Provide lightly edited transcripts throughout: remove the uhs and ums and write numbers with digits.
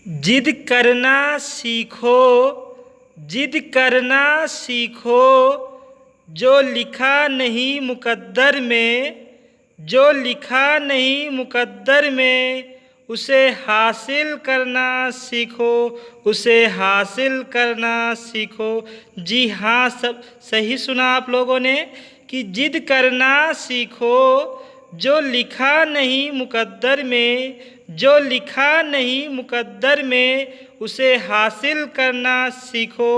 जिद करना सीखो, जिद करना सीखो, जो लिखा नहीं मुकद्दर में, जो लिखा नहीं मुकद्दर में, उसे हासिल करना सीखो, उसे हासिल करना सीखो। जी हाँ, सब सही सुना आप लोगों ने कि जिद करना सीखो, जो लिखा नहीं मुकद्दर में, जो लिखा नहीं मुकद्दर में, उसे हासिल करना सीखो।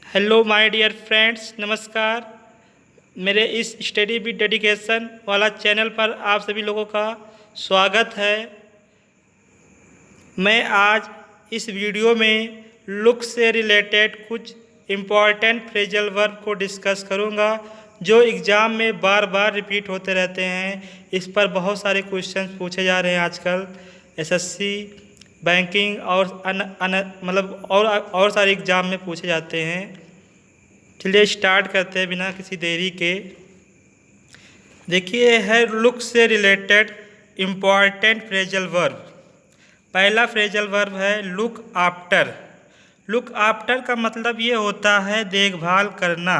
हेलो माय डियर फ्रेंड्स, नमस्कार। मेरे इस स्टडी विद डेडिकेशन वाला चैनल पर आप सभी लोगों का स्वागत है। मैं आज इस वीडियो में लुक से रिलेटेड कुछ इम्पॉर्टेंट फ्रेजल वर्ब को डिस्कस करूंगा जो एग्ज़ाम में बार बार रिपीट होते रहते हैं। इस पर बहुत सारे क्वेश्चन पूछे जा रहे हैं आजकल एसएससी, बैंकिंग और मतलब और सारे एग्ज़ाम में पूछे जाते हैं। चलिए स्टार्ट करते हैं बिना किसी देरी के। देखिए है लुक से रिलेटेड इम्पॉर्टेंट फ्रेजल वर्ब। पहला फ्रेजल वर्ब है लुक आफ्टर। लुक आफ्टर का मतलब ये होता है देखभाल करना।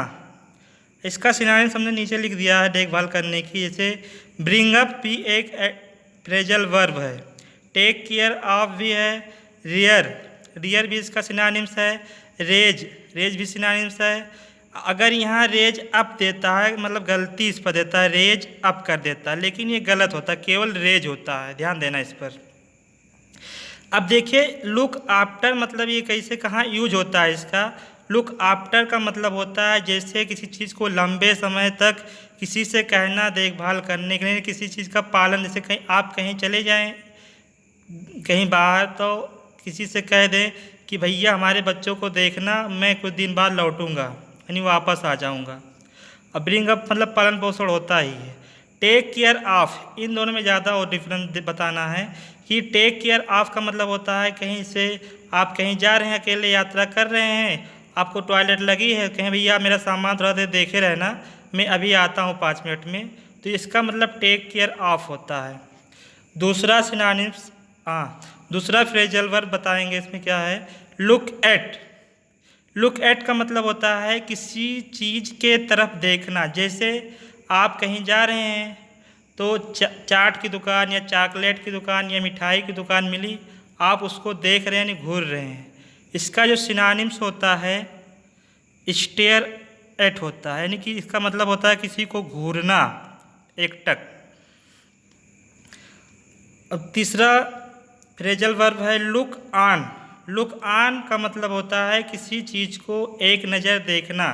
इसका सिनोनिम्स हमने नीचे लिख दिया है देखभाल करने की। जैसे ब्रिंग अप भी एक फ्रेजल वर्ब है, टेक केयर ऑफ भी है, रियर रियर भी इसका सिनोनिम्स है, रेज रेज भी सिनोनिम्स है। अगर यहाँ रेज अप देता है मतलब गलती इस पर देता है, रेज अप कर देता है, लेकिन ये गलत होता है, केवल रेज होता है, ध्यान देना इस पर। अब देखिए लुक आफ्टर मतलब ये कैसे कहाँ यूज होता है इसका। लुक आफ्टर का मतलब होता है जैसे किसी चीज़ को लंबे समय तक किसी से कहना देखभाल करने के लिए, किसी चीज़ का पालन। जैसे कहीं आप कहीं चले जाएं कहीं बाहर, तो किसी से कह दें कि भैया हमारे बच्चों को देखना, मैं कुछ दिन बाद लौटूंगा यानी वापस आ जाऊंगा। अब ब्रिंग अप मतलब पालन पोषण होता ही है। टेक केयर ऑफ, इन दोनों में ज़्यादा और डिफरेंस बताना है कि टेक केयर ऑफ का मतलब होता है कहीं से आप कहीं जा रहे हैं, अकेले यात्रा कर रहे हैं, आपको टॉयलेट लगी है, कहें भैया मेरा सामान थोड़ा देर देखे रहना, मैं अभी आता हूँ 5 मिनट में, तो इसका मतलब टेक केयर ऑफ होता है। दूसरा सिनोनिम्स, दूसरा फ्रेजल वर्ब बताएंगे इसमें क्या है, लुक एट। लुक एट का मतलब होता है किसी चीज़ के तरफ देखना। जैसे आप कहीं जा रहे हैं तो चाट की दुकान या चॉकलेट की दुकान या मिठाई की दुकान मिली, आप उसको देख रहे हैं यानी घूर रहे हैं। इसका जो सिनोनिम्स होता है स्टेयर एट होता है, यानी कि इसका मतलब होता है किसी को घूरना, एकटक। अब तीसरा फ्रेजल वर्ब है लुक ऑन। लुक ऑन का मतलब होता है किसी चीज़ को एक नज़र देखना।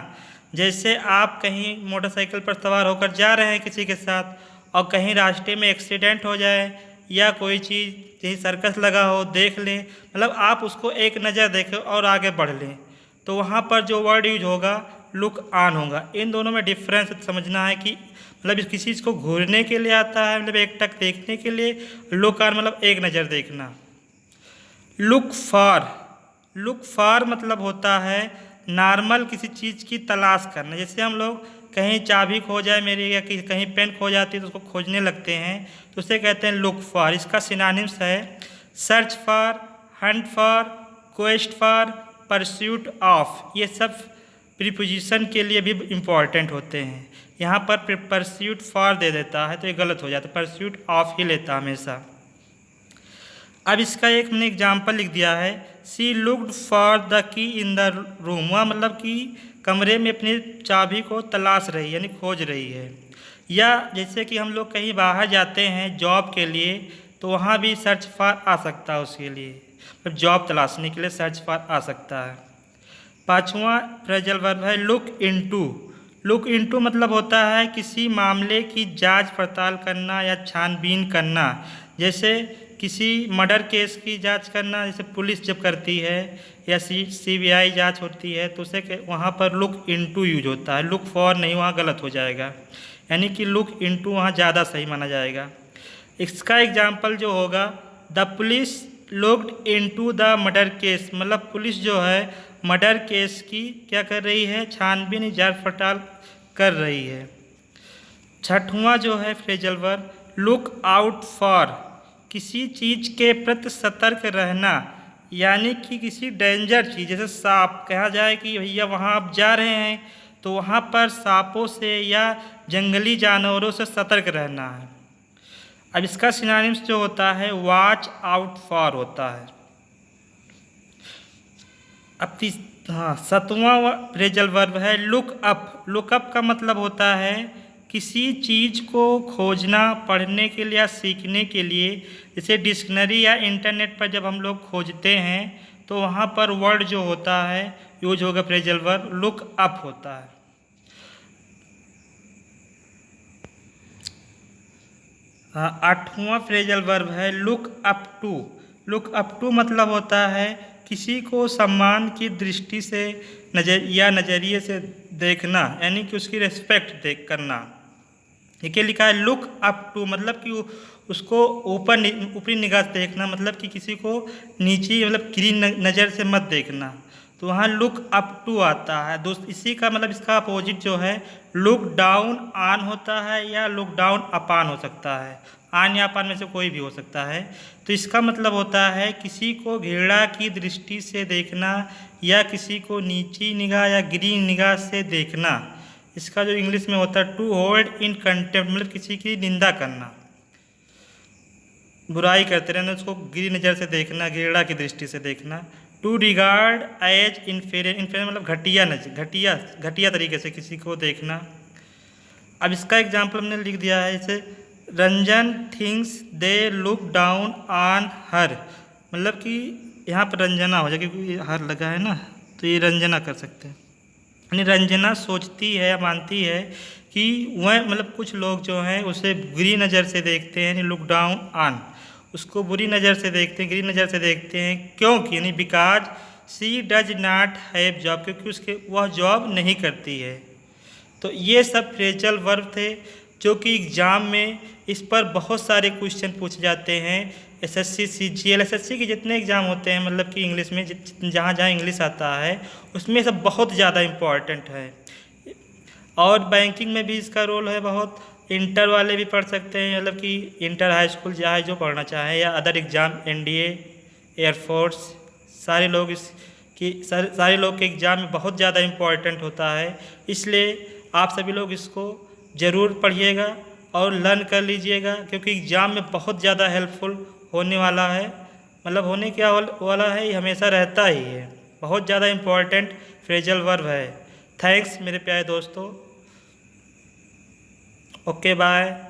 जैसे आप कहीं मोटरसाइकिल पर सवार होकर जा रहे हैं किसी के साथ और कहीं रास्ते में एक्सीडेंट हो जाए या कोई चीज़ कहीं सर्कस लगा हो देख लें, मतलब आप उसको एक नज़र देखें और आगे बढ़ लें, तो वहाँ पर जो वर्ड यूज होगा लुक ऑन होगा। इन दोनों में डिफरेंस समझना है कि मतलब किसी चीज़ को घूरने के लिए आता है मतलब एक टक देखने के लिए, लुक ऑन मतलब एक नज़र देखना। लुक फॉर, लुक फॉर मतलब होता है नॉर्मल किसी चीज़ की तलाश करना। जैसे हम लोग कहीं चाबी खो जाए मेरी या कहीं पेन खो जाती है तो उसको खोजने लगते हैं, तो उसे कहते हैं लुक फॉर। इसका सिनोनिम्स है search for, Hunt for, quest for, pursuit of. ये सब प्रीपोजिशन के लिए भी इम्पॉर्टेंट होते हैं। यहाँ पर परस्यूट फॉर दे देता है तो ये गलत हो जाता है, परस्यूट ऑफ ही लेता हमेशा। अब इसका एक मैंने एग्जाम्पल लिख दिया है, सी looked for the key in the room. वह मतलब कि कमरे में अपनी चाबी को तलाश रही यानी खोज रही है। या जैसे कि हम लोग कहीं बाहर जाते हैं जॉब के लिए तो वहाँ भी सर्च फॉर आ सकता है, उसके लिए मतलब जॉब तलाशने के लिए सर्च फॉर आ सकता है। पांचवा फ्रेजल वर्ब है लुक इनटू। लुक इनटू मतलब होता है किसी मामले की जांच पड़ताल करना या छानबीन करना। जैसे किसी मर्डर केस की जांच करना, जैसे पुलिस जब करती है या सीबीआई जांच होती है तो उसे वहाँ पर लुक इनटू यूज होता है, लुक फॉर नहीं, वहाँ गलत हो जाएगा, यानी कि लुक इनटू वहाँ ज़्यादा सही माना जाएगा। इसका एग्जाम्पल जो होगा the police looked into the murder case, मतलब पुलिस जो है मर्डर केस की क्या कर रही है, छानबीन जांच पड़ताल कर रही है। छठवां जो है phrasal verb look out for. किसी चीज़ के प्रति सतर्क रहना, यानी कि किसी डेंजर चीज़ जैसे सांप, कहा जाए कि भैया वहाँ आप जा रहे हैं तो वहाँ पर सांपों से या जंगली जानवरों से सतर्क रहना है। अब इसका सिनोनिम्स जो होता है वॉच आउट फॉर होता है। अब सातवां फ्रेजल वर्ब है लुक अप। लुक अप का मतलब होता है किसी चीज़ को खोजना, पढ़ने के लिए या सीखने के लिए। जैसे डिक्शनरी या इंटरनेट पर जब हम लोग खोजते हैं तो वहाँ पर वर्ड जो होता है यूज होगा फ्रेजल वर्ब लुक अप होता है। आठवां फ्रेजल वर्ब है look up to. Look up to मतलब होता है किसी को सम्मान की दृष्टि से नज़रिए से देखना, यानी कि उसकी रेस्पेक्ट करना। देखिए लिखा है लुक अप टू, मतलब कि उसको ऊपरी निगाह से देखना, मतलब कि किसी को नीची मतलब गिरी नज़र से मत देखना। तो वहाँ लुक अप टू आता है। दोस्त इसी का मतलब इसका अपोजिट जो है लुक डाउन ऑन होता है या लुक डाउन अपान हो सकता है। आन या अपान में से कोई भी हो सकता है। तो इसका मतलब होता है किसी को घृणा की दृष्टि से देखना या किसी को नीची निगाह या गिरी निगाह से देखना। इसका जो इंग्लिश में होता है टू होल्ड इन कंटेम्प्ट, मतलब किसी की निंदा करना, बुराई करते रहना, उसको गिरी नज़र से देखना, घृणा की दृष्टि से देखना। To regard as inferior, inferior मतलब घटिया नजर, घटिया तरीके से किसी को देखना। अब इसका एग्जाम्पल हमने लिख दिया है, जैसे Ranjan things they look down on her, मतलब कि यहाँ पर रंजना हो जाए क्योंकि हर लगा है ना, तो ये रंजना कर सकते हैं। यानी रंजना सोचती है, मानती है कि वह मतलब कुछ लोग जो हैं उसे बुरी नज़र से देखते हैं, यानी लुक डाउन ऑन, उसको बुरी नज़र से देखते हैं, गिरी नज़र से देखते हैं। क्योंकि यानी because she does not have job, क्योंकि उसके वह जॉब नहीं करती है। तो ये सब फ्रेजल वर्ब थे जो कि एग्ज़ाम में इस पर बहुत सारे क्वेश्चन पूछे जाते हैं। एसएससी सीजीएल एसएससी के जितने एग्ज़ाम होते हैं, मतलब कि इंग्लिश में जहाँ जहाँ इंग्लिश आता है उसमें सब बहुत ज़्यादा इम्पॉर्टेंट है। और बैंकिंग में भी इसका रोल है बहुत। इंटर वाले भी पढ़ सकते हैं, मतलब कि इंटर हाई स्कूल चाहे जो पढ़ना चाहें, या अदर एग्ज़ाम एनडीए एयरफोर्स, सारे लोग सारे लोग के एग्ज़ाम में बहुत ज़्यादा इम्पॉर्टेंट होता है। इसलिए आप सभी लोग इसको ज़रूर पढ़िएगा और लर्न कर लीजिएगा, क्योंकि एग्ज़ाम में बहुत ज़्यादा हेल्पफुल होने वाला है। मतलब होने क्या वाला है, ये हमेशा रहता ही है, बहुत ज़्यादा इम्पॉर्टेंट फ्रेजल वर्ब है। थैंक्स मेरे प्यारे दोस्तों। Okay bye.